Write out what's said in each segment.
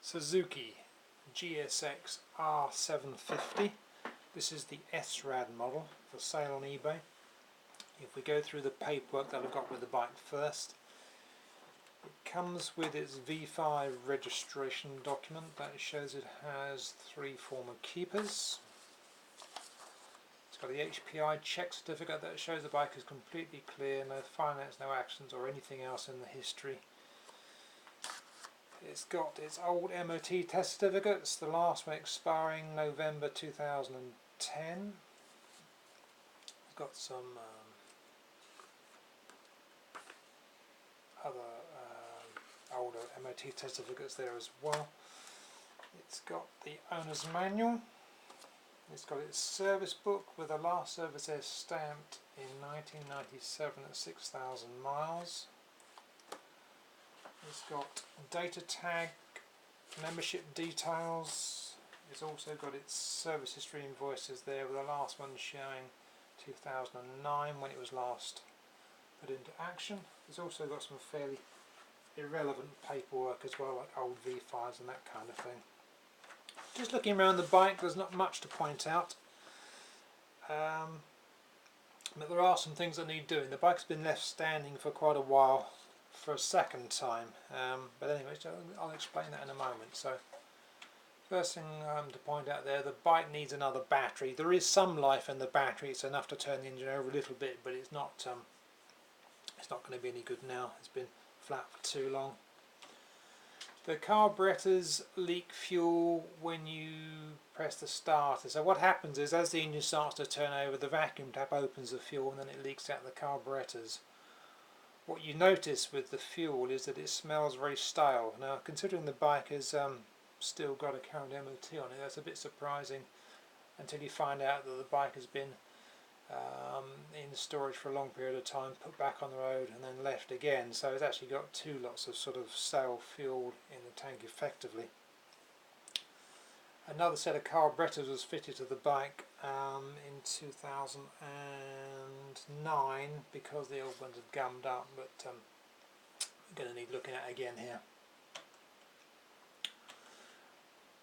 Suzuki GSXR750. This is the SRAD model for sale on eBay. If we go through the paperwork that I've got with the bike first, it comes with its V5 registration document that shows it has 3 former keepers. It's got the HPI check certificate that shows the bike is completely clear, no finance, no accidents or anything else in the history. It's got its old MOT test certificates, the last one expiring November 2010. It's got some other older MOT test certificates there as well. It's got the owner's manual. It's got its service book with the last service there stamped in 1997 at 6,000 miles. It's got data tag, membership details. It's also got its service history invoices there, with the last one showing 2009 when it was last put into action. It's also got some fairly irrelevant paperwork as well, like old V5s and that kind of thing. Just looking around the bike, there's not much to point out, but there are some things that need doing. The bike's been left standing for quite a while for a second time, but anyway, so I'll explain that in a moment. So first thing to point out there, the bike needs another battery. There is some life in the battery. It's enough to turn the engine over a little bit, but it's not going to be any good now. It's been flat for too long. The carburetors leak fuel when you press the starter. So what happens is, as the engine starts to turn over, the vacuum tap opens the fuel and then it leaks out the carburetors. What you notice with the fuel is that it smells very stale. Now, considering the bike has still got a current MOT on it, that's a bit surprising until you find out that the bike has been in storage for a long period of time, put back on the road and then left again. So it's actually got 2 lots of sort of stale fuel in the tank effectively. Another set of carburetors was fitted to the bike in 2009 because the old ones had gummed up, but we're going to need looking at again here.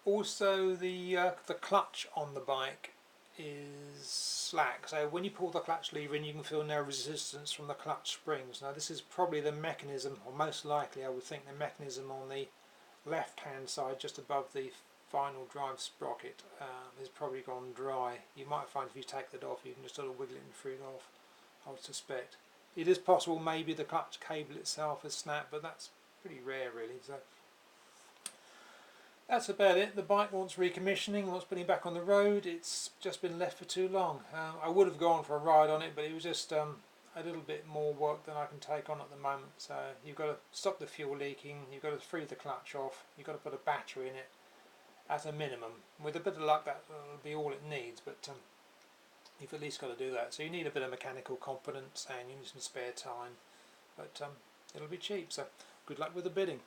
Also, the clutch on the bike is slack, so when you pull the clutch lever in, you can feel no resistance from the clutch springs. Now this is probably the mechanism, or most likely I would think the mechanism on the left hand side just above the final drive sprocket has probably gone dry. You might find if you take that off you can just sort of wiggle it and free it off, I would suspect. It is possible maybe the clutch cable itself has snapped, but that's pretty rare really. So that's about it. The bike wants recommissioning, wants putting back on the road. It's just been left for too long. I would have gone for a ride on it, but it was just a little bit more work than I can take on at the moment. So you've got to stop the fuel leaking, you've got to free the clutch off, you've got to put a battery in it at a minimum. With a bit of luck that will be all it needs, but you've at least got to do that. So you need a bit of mechanical competence and you need some spare time, but it'll be cheap, so good luck with the bidding.